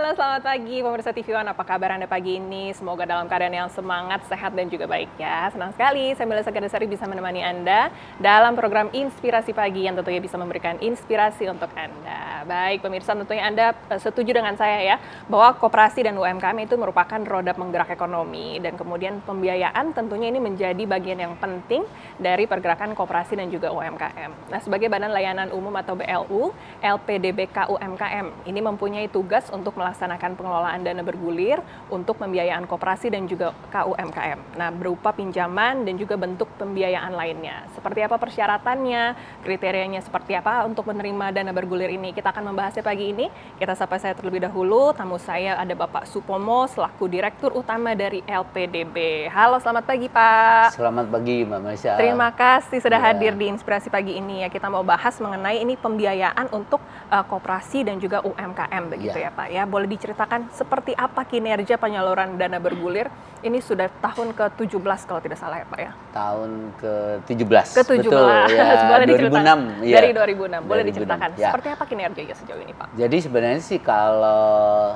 Halo, selamat pagi pemirsa TV One. Apa kabar Anda pagi ini? Semoga dalam keadaan yang semangat, sehat, dan juga baik ya. Senang sekali saya Bella Sekadasari bisa menemani Anda dalam program Inspirasi Pagi yang tentunya bisa memberikan inspirasi untuk Anda. Baik pemirsa, tentunya Anda setuju dengan saya ya, bahwa koperasi dan UMKM itu merupakan roda penggerak ekonomi. Dan kemudian pembiayaan tentunya ini menjadi bagian yang penting dari pergerakan koperasi dan juga UMKM. Nah, sebagai Badan Layanan Umum atau BLU, LPDB KUMKM ini mempunyai tugas untuk melaksanakan pengelolaan dana bergulir untuk pembiayaan koperasi dan juga KUMKM. Nah, berupa pinjaman dan juga bentuk pembiayaan lainnya. Seperti apa persyaratannya, kriterianya seperti apa untuk menerima dana bergulir ini? Kita akan membahasnya pagi ini. Kita sapa saya terlebih dahulu. Tamu saya ada Bapak Supomo selaku Direktur Utama dari LPDB. Halo, selamat pagi Pak. Selamat pagi Mbak Maisha. Terima kasih sudah hadir di Inspirasi Pagi ini ya. Kita mau bahas mengenai ini pembiayaan untuk koperasi dan juga UMKM begitu ya Pak ya. Boleh diceritakan seperti apa kinerja penyaluran dana bergulir? Ini sudah tahun ke-17 kalau tidak salah ya Pak ya. Tahun ke-17. Ke-17. Betul ya. Boleh 2006 ya. Dari 2006. Boleh 2006, diceritakan ya. seperti apa kinerjanya sejauh ini Pak? Jadi sebenarnya sih kalau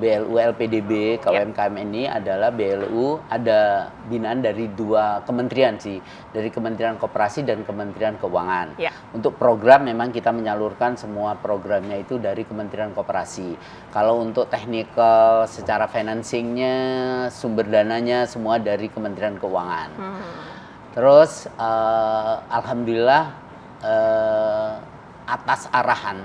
BLU LPDB KUMKM ini adalah BLU ada binaan dari dua kementerian sih, dari Kementerian Koperasi dan Kementerian Keuangan. Ya. Untuk program memang kita menyalurkan semua programnya itu dari Kementerian Koperasi. Kalau untuk teknikal secara financingnya, sumber dananya semua dari Kementerian Keuangan. Terus alhamdulillah atas arahan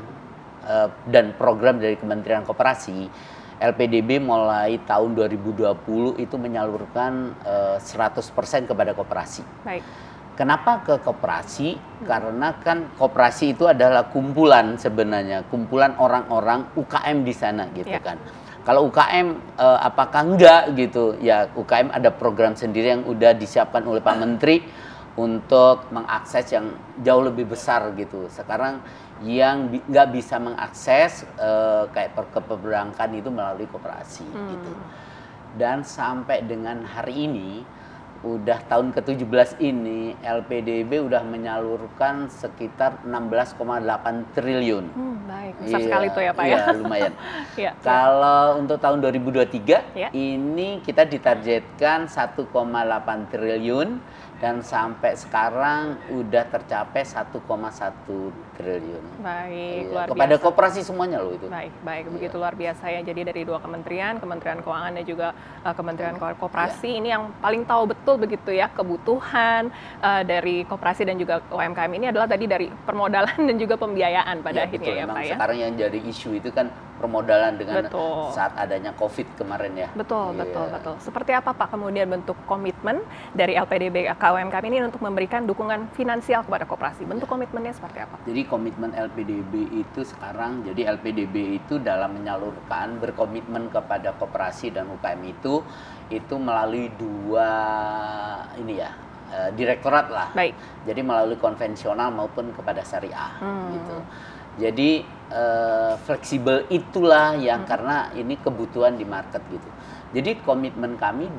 dan program dari Kementerian Koperasi, LPDB mulai tahun 2020 itu menyalurkan 100% kepada koperasi. Baik. Kenapa ke koperasi? Karena kan koperasi itu adalah kumpulan sebenarnya, kumpulan orang-orang UKM di sana gitu kan. Kalau UKM apakah enggak gitu? Ya UKM ada program sendiri yang udah disiapkan oleh Pak Menteri untuk mengakses yang jauh lebih besar gitu. Sekarang yang nggak bisa mengakses kayak keperbankan itu melalui koperasi gitu. Dan sampai dengan hari ini udah tahun ke-17 ini LPDB udah menyalurkan sekitar 16,8 triliun. Baik, besar sekali itu ya Pak ya. Iya, lumayan. Ya. Kalau untuk tahun 2023 ini kita ditargetkan 1,8 triliun dan sampai sekarang udah tercapai 1,1 triliun. Baik, Iya, luar kepada biasa. koperasi semuanya loh itu. Baik, begitu luar biasa ya. Jadi dari dua kementerian, Kementerian Keuangan dan juga Kementerian Koperasi ini yang paling tahu betul begitu ya kebutuhan dari koperasi dan juga UMKM ini adalah tadi dari permodalan dan juga pembiayaan pada akhirnya betul. ya Memang Pak ya. sekarang yang jadi isu itu kan permodalan dengan Betul. saat adanya COVID kemarin ya. Betul. Iya. Seperti apa Pak kemudian bentuk komitmen dari LPDB KUMKM ini untuk memberikan dukungan finansial kepada koperasi? Bentuk komitmennya seperti apa? Jadi komitmen LPDB itu sekarang, jadi LPDB itu dalam menyalurkan berkomitmen kepada koperasi dan UKM itu melalui dua ini ya, direktorat lah. Baik. Jadi melalui konvensional maupun kepada syariah gitu. Jadi fleksibel itulah yang karena ini kebutuhan di market gitu. Jadi komitmen kami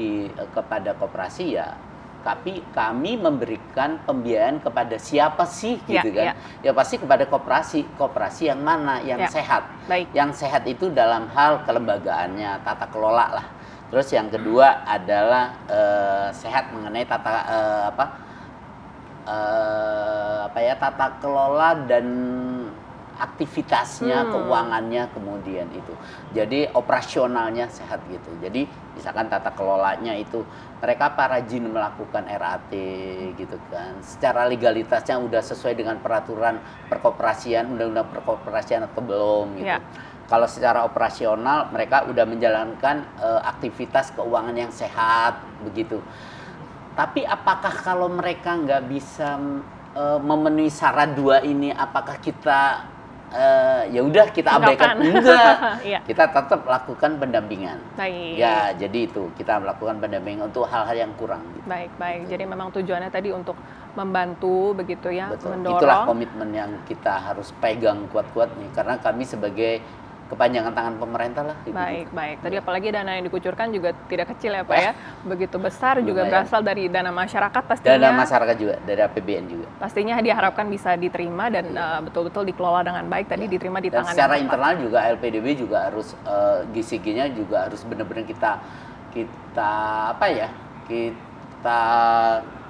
kepada koperasi ya, tapi kami memberikan pembiayaan kepada siapa sih gitu kan? Ya pasti kepada koperasi yang mana yang sehat. Baik. Yang sehat itu dalam hal kelembagaannya, tata kelola lah. Terus yang kedua adalah sehat mengenai tata kelola dan aktivitasnya, keuangannya kemudian itu. Jadi operasionalnya sehat gitu. Jadi misalkan tata kelolanya itu mereka rajin melakukan RAT gitu kan. Secara legalitasnya udah sesuai dengan peraturan perkoperasian, undang-undang perkoperasian atau belum gitu. Kalau secara operasional mereka udah menjalankan aktivitas keuangan yang sehat begitu. Tapi apakah kalau mereka nggak bisa memenuhi syarat dua ini, apakah kita ya udah kita abaikan? Enggak. Kita tetap lakukan pendampingan. Baik. Ya, jadi itu kita melakukan pendampingan untuk hal-hal yang kurang. Gitu. Baik. Jadi memang tujuannya tadi untuk membantu begitu ya, Betul. mendorong. Itulah komitmen yang kita harus pegang kuat-kuat nih, karena kami sebagai kepanjangan tangan pemerintah lah. Baik, baik. Tadi apalagi dana yang dikucurkan juga tidak kecil ya Pak ya. Begitu besar juga berasal dari dana masyarakat pastinya. Dana masyarakat juga, dari APBN juga. Pastinya diharapkan bisa diterima dan betul-betul dikelola dengan baik, tadi diterima di Dan tangan secara yang tepat. internal juga LPDB juga harus GCG-nya juga harus benar-benar kita apa ya? Kita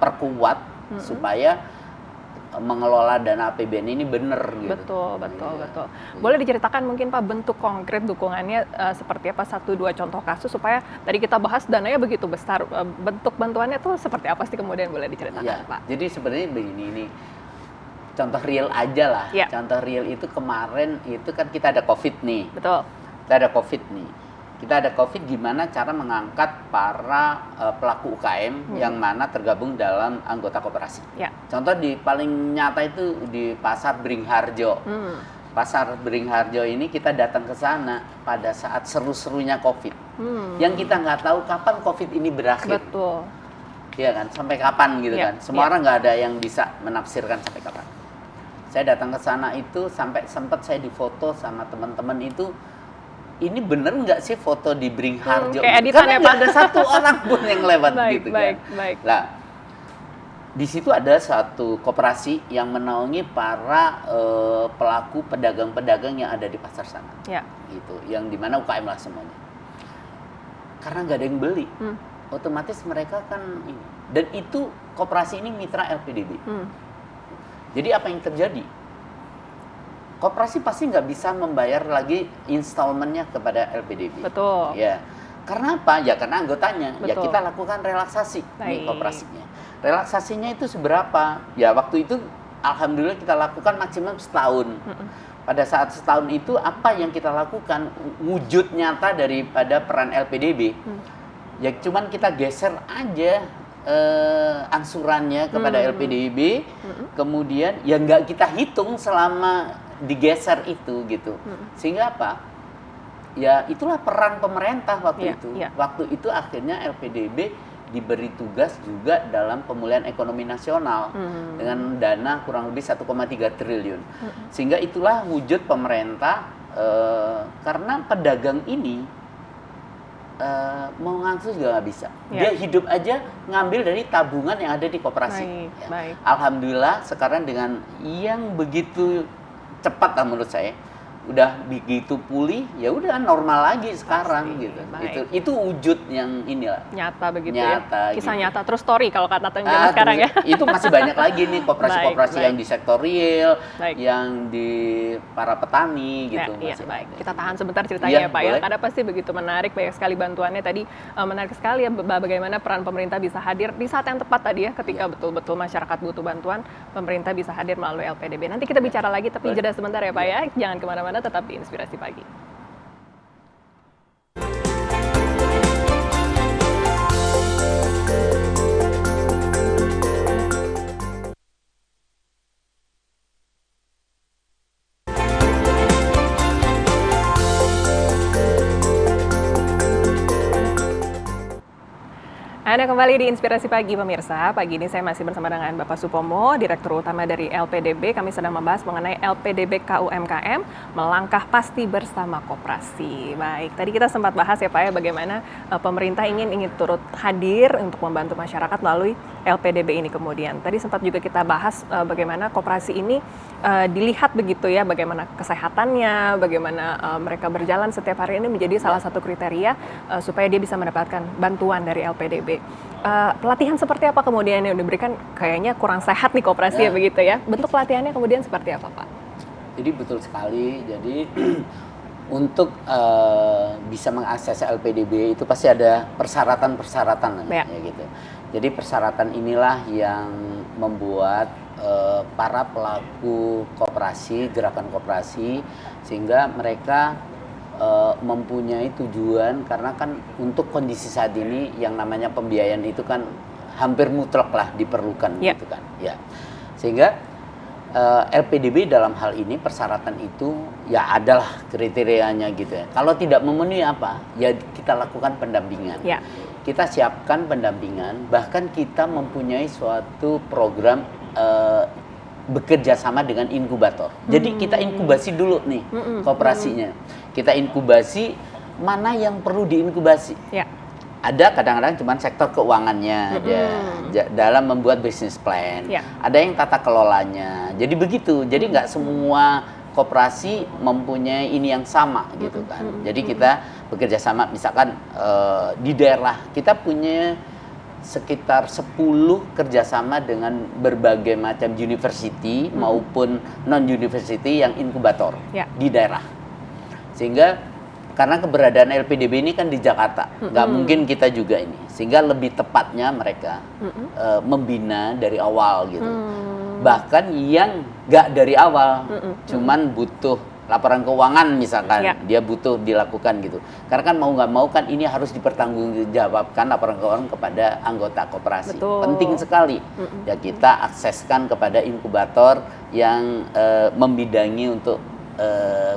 perkuat supaya mengelola dana APBN ini benar gitu. Betul. Boleh diceritakan mungkin Pak bentuk konkret dukungannya seperti apa, 1-2 contoh kasus supaya tadi kita bahas dananya begitu besar, bentuk bantuannya tuh seperti apa sih kemudian boleh diceritakan Ya, Pak? jadi sebenarnya begini, ini contoh real aja lah. Ya. Contoh real itu kemarin itu kan kita ada COVID nih. Betul. Kita ada COVID nih. Kita ada COVID, gimana cara mengangkat para pelaku UKM yang mana tergabung dalam anggota koperasi. Ya. Contoh paling nyata itu di Pasar Beringharjo. Pasar Beringharjo ini kita datang ke sana pada saat seru-serunya COVID. Yang kita nggak tahu kapan COVID ini berakhir. Betul. Iya kan, sampai kapan gitu kan. Semua orang nggak ada yang bisa menafsirkan sampai kapan. Saya datang ke sana itu sampai sempat saya difoto sama teman-teman itu. Ini bener nggak sih foto di Beringharjo? Kayak editan Karena ya, nggak Pak? ada satu orang pun yang lewat gitu Baik. kan. Nah, di situ ada satu koperasi yang menaungi para pelaku pedagang-pedagang yang ada di pasar sana. Ya. Gitu, yang dimana UKM lah semuanya. Karena nggak ada yang beli, otomatis mereka kan ini. Dan itu koperasi ini mitra LPDB. Jadi apa yang terjadi? Koperasi pasti nggak bisa membayar lagi installmentnya kepada LPDB. Betul. Ya, karena apa? Ya karena anggotanya. Betul. Ya kita lakukan relaksasi nih Baik. koperasinya. Relaksasinya itu seberapa? Ya waktu itu alhamdulillah kita lakukan maksimum setahun. Pada saat setahun itu apa yang kita lakukan? Wujud nyata daripada peran LPDB. Ya cuman kita geser aja angsurannya kepada LPDB. Kemudian ya nggak kita hitung selama digeser itu gitu. Sehingga apa? Ya itulah peran pemerintah waktu itu. Ya. Waktu itu akhirnya LPDB diberi tugas juga dalam pemulihan ekonomi nasional dengan dana kurang lebih 1,3 triliun. Sehingga itulah wujud pemerintah karena pedagang ini mau ngangsu juga nggak bisa. Dia hidup aja ngambil dari tabungan yang ada di koperasi. Baik. Alhamdulillah sekarang dengan yang begitu cepat lah menurut saya, udah begitu pulih, ya udah normal lagi sekarang gitu. Itu wujud yang inilah nyata begitu nyata, ya. Kisah gitu. nyata, true story kalau kata zaman sekarang ya. Itu masih banyak lagi nih koperasi-koperasi yang di sektor real, Baik. yang di para petani gitu. Iya, masih baik. ada. Kita tahan sebentar ceritanya Iya, ya Pak ya. boleh. Karena pasti begitu menarik, banyak sekali bantuannya tadi. Menarik sekali ya bagaimana peran pemerintah bisa hadir di saat yang tepat tadi ya, ketika betul-betul masyarakat butuh bantuan, pemerintah bisa hadir melalui LPDB. Nanti kita bicara lagi, tapi jeda sebentar ya Pak ya. Jangan kemana-mana, tetap di Inspirasi Pagi. Anda kembali di Inspirasi Pagi pemirsa. Pagi ini saya masih bersama dengan Bapak Supomo, Direktur Utama dari LPDB. Kami sedang membahas mengenai LPDB KUMKM, melangkah pasti bersama koperasi. Baik, tadi kita sempat bahas ya Pak ya, bagaimana pemerintah ingin turut hadir untuk membantu masyarakat melalui LPDB ini kemudian. Tadi sempat juga kita bahas bagaimana koperasi ini dilihat begitu ya, bagaimana kesehatannya, bagaimana mereka berjalan setiap hari ini menjadi salah satu kriteria supaya dia bisa mendapatkan bantuan dari LPDB. Pelatihan seperti apa kemudian yang diberikan? Kayaknya kurang sehat nih koperasi ya begitu ya. Bentuk pelatihannya kemudian seperti apa Pak? Jadi betul sekali. Jadi untuk bisa mengakses LPDB itu pasti ada persyaratan-persyaratan ya gitu. Jadi persyaratan inilah yang membuat para pelaku koperasi, gerakan koperasi, sehingga mereka mempunyai tujuan, karena kan untuk kondisi saat ini yang namanya pembiayaan itu kan hampir mutlak lah diperlukan gitu kan ya, sehingga LPDB dalam hal ini persyaratan itu ya adalah kriterianya gitu ya. Kalau tidak memenuhi apa ya kita lakukan pendampingan, kita siapkan pendampingan, bahkan kita mempunyai suatu program bekerja sama dengan inkubator. Jadi kita inkubasi dulu nih koperasinya. Kita inkubasi mana yang perlu diinkubasi. Ya. Ada kadang-kadang cuma sektor keuangannya dalam membuat bisnis plan. Ya. Ada yang tata kelolanya. Jadi begitu. Jadi nggak semua koperasi mempunyai ini yang sama gitu kan. Jadi kita bekerja sama, misalkan di daerah kita punya sekitar 10 kerjasama dengan berbagai macam university maupun non-university yang inkubator di daerah. Sehingga karena keberadaan LPDB ini kan di Jakarta, nggak mungkin kita juga ini. Sehingga lebih tepatnya mereka membina dari awal gitu. Bahkan yang nggak dari awal, cuman butuh laporan keuangan misalkan, dia butuh dilakukan gitu. Karena kan mau nggak mau kan ini harus dipertanggungjawabkan laporan keuangan kepada anggota koperasi. Betul. Penting sekali. Ya kita akseskan kepada inkubator yang membidangi untuk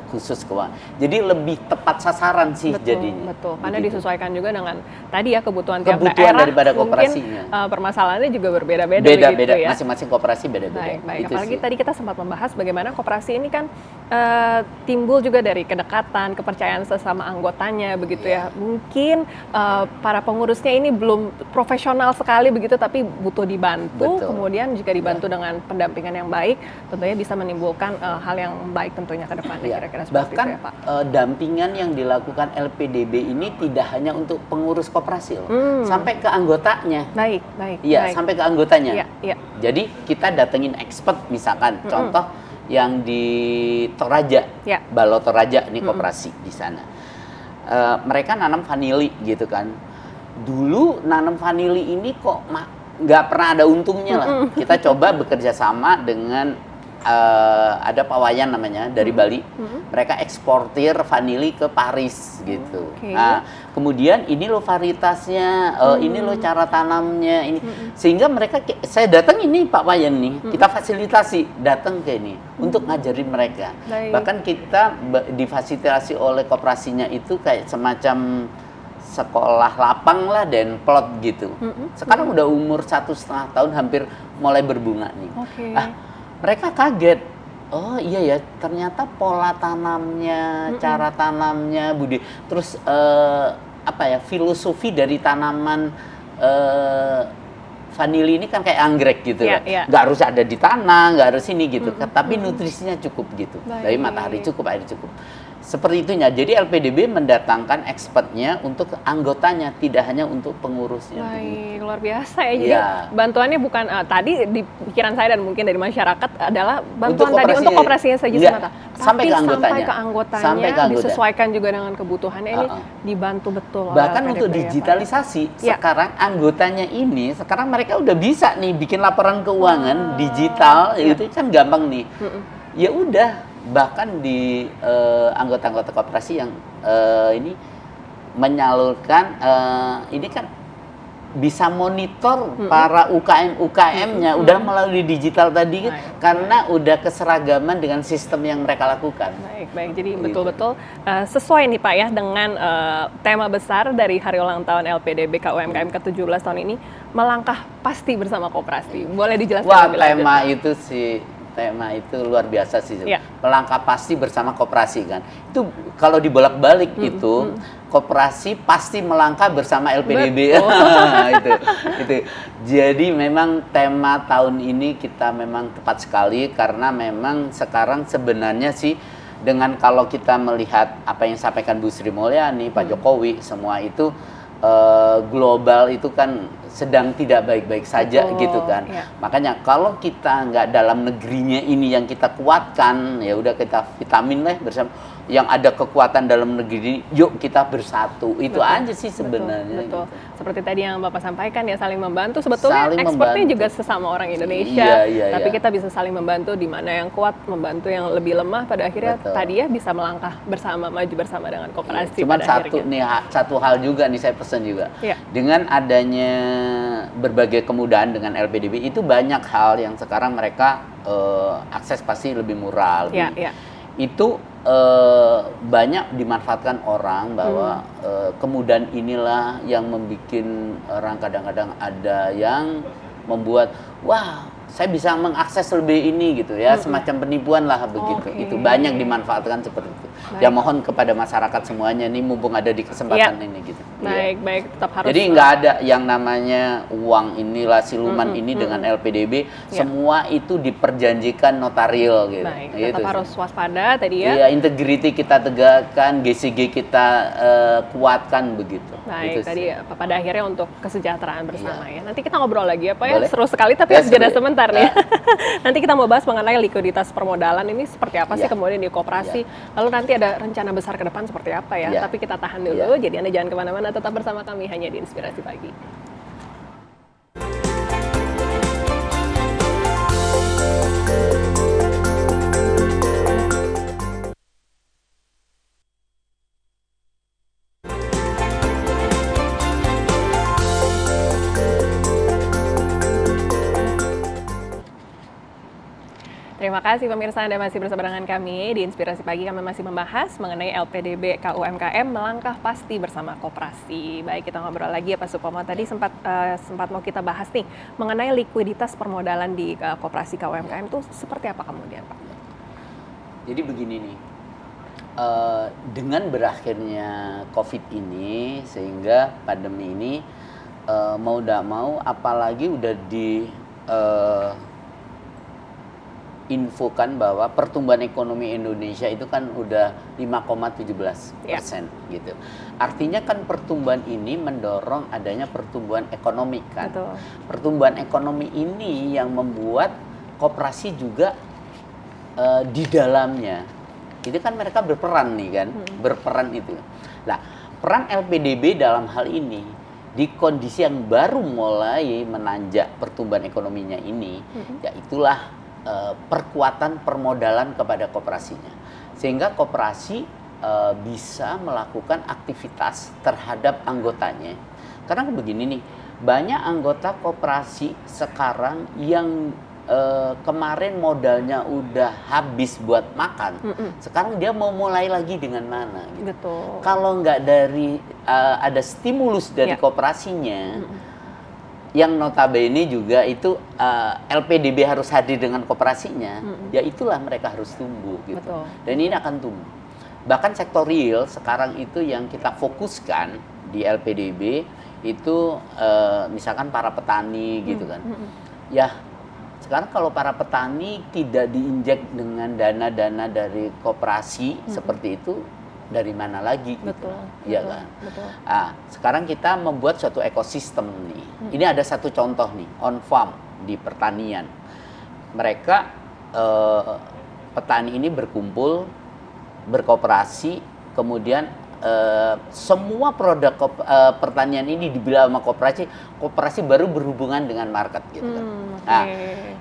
khusus keuangan. Jadi lebih tepat sasaran sih jadinya. Betul, karena begitu. disesuaikan juga dengan tadi ya kebutuhan tiap daerah. Daripada mungkin koperasinya. Permasalahannya juga berbeda-beda Beda-beda, begitu ya. masing-masing koperasi beda-beda. Baik. Itu Apalagi sih. tadi kita sempat membahas bagaimana koperasi ini kan timbul juga dari kedekatan, kepercayaan sesama anggotanya begitu ya. Mungkin para pengurusnya ini belum profesional sekali begitu, tapi butuh dibantu. Betul. Kemudian jika dibantu dengan pendampingan yang baik, tentunya bisa menimbulkan hal yang baik tentunya ke depannya. Kira-kira seperti Bahkan itu ya Pak. dampingan yang dilakukan LPDB ini tidak hanya untuk pengurus koperasi loh, sampai ke anggotanya. Baik. Iya, sampai ke anggotanya. Iya. Jadi kita datengin expert misalkan, contoh yang di Toraja, Balo Toraja ini koperasi di sana. Mereka nanam vanili gitu kan. Dulu nanam vanili ini kok nggak pernah ada untungnya lah. Kita coba bekerja sama dengan ada Pak Wayan namanya dari Bali. Mereka eksportir vanili ke Paris gitu. Nah, kemudian ini loh varietasnya, ini loh cara tanamnya ini. Sehingga mereka, saya datang ini Pak Wayan nih, kita fasilitasi datang ke ini untuk ngajarin mereka. Bahkan kita difasilitasi oleh koperasinya itu kayak semacam sekolah lapang lah dan plot gitu. Sekarang udah umur 1,5 tahun, hampir mulai berbunga nih. Mereka kaget, oh iya ya, ternyata pola tanamnya, cara tanamnya, terus filosofi dari tanaman vanili ini kan kayak anggrek gitu ya, nggak harus ada di tanah, nggak harus ini gitu, tapi nutrisinya cukup gitu, dari matahari cukup, air cukup. Seperti itunya. Jadi LPDB mendatangkan expertnya untuk anggotanya, tidak hanya untuk pengurusnya. Baik, luar biasa ya. Jadi bantuannya bukan tadi di pikiran saya dan mungkin dari masyarakat adalah bantuan tadi untuk koperasinya saja semata. Sampai ke anggotanya, disesuaikan juga dengan kebutuhannya, ini dibantu betul. Bahkan untuk digitalisasi, sekarang anggotanya ini, sekarang mereka udah bisa nih bikin laporan keuangan digital, itu kan gampang nih. Ya udah. Bahkan di anggota-anggota koperasi yang ini menyalurkan ini kan bisa monitor para UKM-UKM-nya udah melalui digital tadi karena udah keseragaman dengan sistem yang mereka lakukan. Baik. Jadi betul-betul sesuai nih Pak ya dengan tema besar dari Hari Ulang Tahun LPDB KUMKM ke-17 tahun ini, melangkah pasti bersama koperasi. Boleh dijelaskan lebih lanjut? Tema itu luar biasa sih. Melangkah pasti bersama koperasi kan. Itu kalau dibolak-balik itu koperasi pasti melangkah bersama LPDB. itu. Jadi memang tema tahun ini kita memang tepat sekali karena memang sekarang sebenarnya sih dengan kalau kita melihat apa yang disampaikan Bu Sri Mulyani, Pak Jokowi, semua itu global itu kan sedang tidak baik-baik saja gitu kan. Makanya kalau kita nggak dalam negerinya ini yang kita kuatkan, ya udah kita vitamin lah bersama. Yang ada kekuatan dalam negeri, yuk kita bersatu. Itu aja sih sebenarnya. Betul. Seperti tadi yang Bapak sampaikan ya, saling membantu. Sebetulnya ekspornya juga sesama orang Indonesia. Tapi kita bisa saling membantu, di mana yang kuat membantu yang lebih lemah. Pada akhirnya tadi ya bisa melangkah bersama, maju bersama dengan koperasi. Cuman satu hal juga nih saya pesan juga. Dengan adanya berbagai kemudahan dengan LPDB itu banyak hal yang sekarang mereka akses pasti lebih murah. Itu banyak dimanfaatkan orang bahwa kemudahan inilah yang membuat orang kadang-kadang ada yang membuat wah saya bisa mengakses lebih ini gitu ya, semacam penipuan lah begitu. Itu banyak dimanfaatkan seperti itu. Ya mohon kepada masyarakat semuanya nih mumpung ada di kesempatan ini gitu. Baik, tetap harus. Jadi nggak ada yang namanya uang inilah siluman ini dengan LPDB, semua itu diperjanjikan notarial gitu. Baik, gitu tetap harus waspada tadi ya. Iya, integriti kita tegakkan, GCG kita kuatkan begitu. Baik, gitu tadi pada akhirnya untuk kesejahteraan bersama ya. Nanti kita ngobrol lagi ya Pak ya, Boleh? seru sekali tapi Ya, harus jeda seru. sebentar nih. Nanti kita mau bahas mengenai likuiditas permodalan ini seperti apa sih kemudian di koperasi. Lalu nanti ada rencana besar ke depan seperti apa ya. Tapi kita tahan dulu, jadi Anda jangan kemana-mana, tetap bersama kami hanya di Inspirasi Pagi. Terima kasih pemirsa, Anda masih bersama dengan kami di Inspirasi Pagi. Kami masih membahas mengenai LPDB KUMKM melangkah pasti bersama koperasi. Baik, kita ngobrol lagi ya Pak Supomo. Tadi sempat mau kita bahas nih mengenai likuiditas permodalan di koperasi KUMKM itu seperti apa kemudian Pak? Jadi begini nih, dengan berakhirnya COVID ini sehingga pandemi ini mau tidak mau apalagi udah infokan bahwa pertumbuhan ekonomi Indonesia itu kan udah 5,17% gitu. Artinya kan pertumbuhan ini mendorong adanya pertumbuhan ekonomi kan. Betul. Pertumbuhan ekonomi ini yang membuat koperasi juga di dalamnya. Itu kan mereka berperan nih kan, berperan itu. Nah, peran LPDB dalam hal ini di kondisi yang baru mulai menanjak pertumbuhan ekonominya ini, ya itulah perkuatan permodalan kepada koperasinya, sehingga koperasi bisa melakukan aktivitas terhadap anggotanya. Karena begini nih, banyak anggota koperasi sekarang yang kemarin modalnya udah habis buat makan, sekarang dia mau mulai lagi dengan mana? Gitu. Betul. Kalau nggak dari ada stimulus dari koperasinya. Yang notabene juga itu LPDB harus hadir dengan koperasinya, ya itulah mereka harus tumbuh gitu. Betul. Dan ini akan tumbuh. Bahkan sektor real sekarang itu yang kita fokuskan di LPDB itu misalkan para petani gitu kan. Ya sekarang kalau para petani tidak diinjek dengan dana-dana dari koperasi seperti itu, dari mana lagi? Betul. Iya kan? Betul. Nah, sekarang kita membuat suatu ekosistem nih. Ini ada satu contoh nih, on farm di pertanian. Mereka petani ini berkumpul, berkooperasi, kemudian semua produk pertanian ini dibeli sama koperasi baru berhubungan dengan market gitu kan. Nah,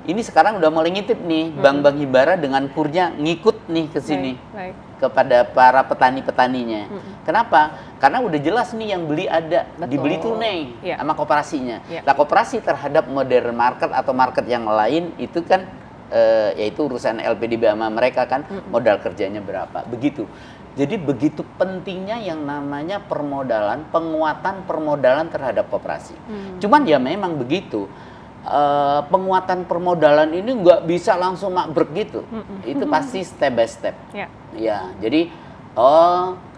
ini sekarang udah mulai ngintip nih, bank-bank himbara dengan kurnya ngikut nih ke sini. Baik. Kepada para petani-petaninya. Kenapa? Karena udah jelas nih yang beli ada, dibeli tunai sama koperasinya. Nah, koperasi terhadap modern market atau market yang lain itu kan yaitu urusan LPDB sama mereka kan, modal kerjanya berapa. Begitu. Jadi begitu pentingnya yang namanya permodalan, penguatan permodalan terhadap koperasi. Cuman ya memang begitu. Penguatan permodalan ini nggak bisa langsung makbrek gitu. Itu pasti step by step. Ya, jadi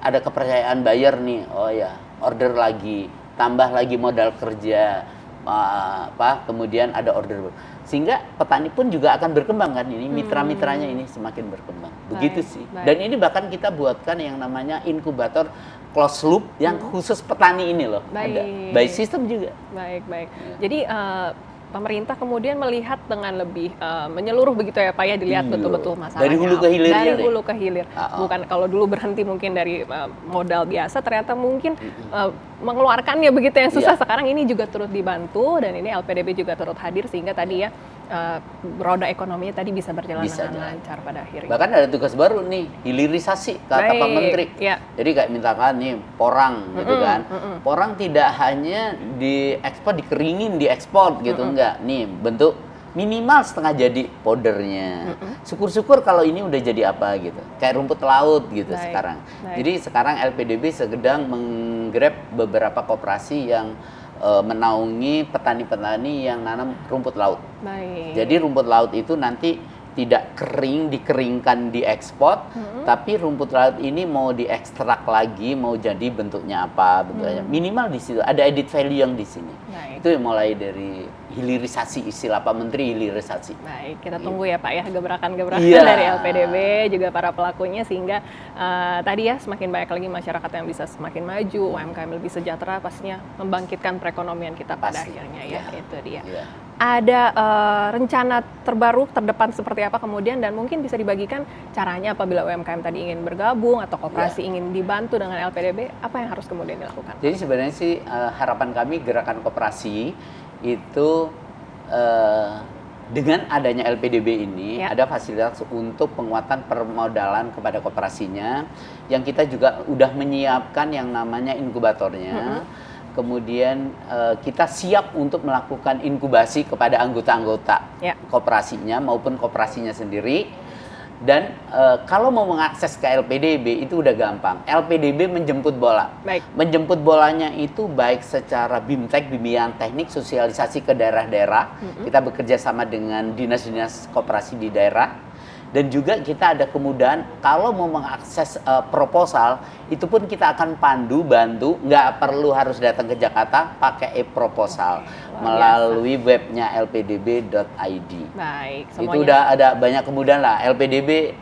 ada kepercayaan buyer nih. Oh ya, order lagi, tambah lagi modal kerja, kemudian ada order. Sehingga petani pun juga akan berkembang kan ini, mitra-mitranya ini semakin berkembang. Begitu sih. Dan ini bahkan kita buatkan yang namanya inkubator closed loop yang khusus petani ini loh. Ada by system juga. Baik. Jadi pemerintah kemudian melihat dengan lebih menyeluruh begitu ya Pak ya, dilihat betul-betul masalahnya. Dari hulu ke hilir. Dari hulu ke hilir. Bukan kalau dulu berhenti mungkin dari modal biasa, ternyata mungkin mengeluarkannya begitu yang susah. Sekarang ini juga turut dibantu dan ini LPDB juga turut hadir sehingga tadi ya roda ekonominya tadi bisa berjalan dengan lancar pada akhirnya. Bahkan ada tugas baru nih, hilirisasi kata Pak Menteri. Jadi kayak mintakan nih porang gitu kan. Porang tidak hanya diekspor, dikeringin, diekspor gitu enggak. Nih bentuk minimal setengah jadi powdernya. Syukur-syukur kalau ini udah jadi apa gitu. Kayak rumput laut gitu sekarang. Jadi sekarang LPDB sedang menggrab beberapa koperasi yang menaungi petani-petani yang nanam rumput laut. Baik. Jadi rumput laut itu nanti tidak kering, dikeringkan, diekspor, tapi rumput laut ini mau diekstrak lagi, mau jadi bentuknya apa, bentuknya minimal di situ ada added value yang di sini. Baik. Itu yang mulai dari hilirisasi, istilah Pak Menteri hilirisasi. Baik, kita tunggu ya Pak ya gebrakan-gebrakan Iya. dari LPDB juga para pelakunya sehingga tadi ya semakin banyak lagi masyarakat yang bisa semakin maju, UMKM lebih sejahtera, pastinya membangkitkan perekonomian kita pada Pasti. akhirnya ya. Ya. Itu dia. Iya. Ada rencana terbaru terdepan seperti apa kemudian dan mungkin bisa dibagikan caranya apabila UMKM tadi ingin bergabung atau koperasi ingin dibantu dengan LPDB, apa yang harus kemudian dilakukan? Jadi sebenarnya sih harapan kami gerakan koperasi itu dengan adanya LPDB ini ada fasilitas untuk penguatan permodalan kepada koperasinya yang kita juga udah menyiapkan yang namanya inkubatornya. Kemudian kita siap untuk melakukan inkubasi kepada anggota-anggota koperasinya maupun koperasinya sendiri. Dan kalau mau mengakses ke LPDB itu udah gampang. LPDB menjemput bola. Baik. Menjemput bolanya itu baik secara BIMTEK, bimbingan teknik, sosialisasi ke daerah-daerah. Kita bekerja sama dengan dinas-dinas koperasi di daerah. Dan juga kita ada kemudahan kalau mau mengakses proposal, itu pun kita akan pandu, bantu, nggak perlu harus datang ke Jakarta, pakai e-proposal melalui webnya lpdb.id. Baik, Itu semuanya. udah ada banyak kemudahan lah. LPDB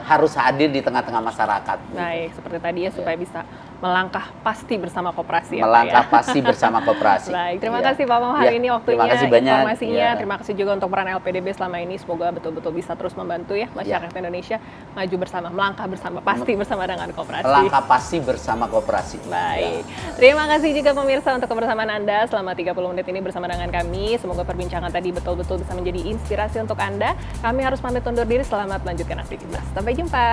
harus hadir di tengah-tengah masyarakat. Baik, seperti tadi ya supaya bisa melangkah pasti bersama koperasi ya, Pak, Melangkah ya. pasti bersama koperasi. Baik, terima Iya. kasih Pak Mam hari Iya, ini waktunya, terima kasih banyak. informasinya. Iya. Terima kasih juga untuk peran LPDB selama ini. Semoga betul-betul bisa terus membantu ya masyarakat Indonesia maju bersama, melangkah bersama, pasti bersama dengan koperasi. Melangkah pasti bersama koperasi. Baik, Ya. terima kasih juga pemirsa untuk kebersamaan Anda selama 30 menit ini bersama dengan kami. Semoga perbincangan tadi betul-betul bisa menjadi inspirasi untuk Anda. Kami harus pamit undur diri, selamat melanjutkan aktivitas. Sampai jumpa.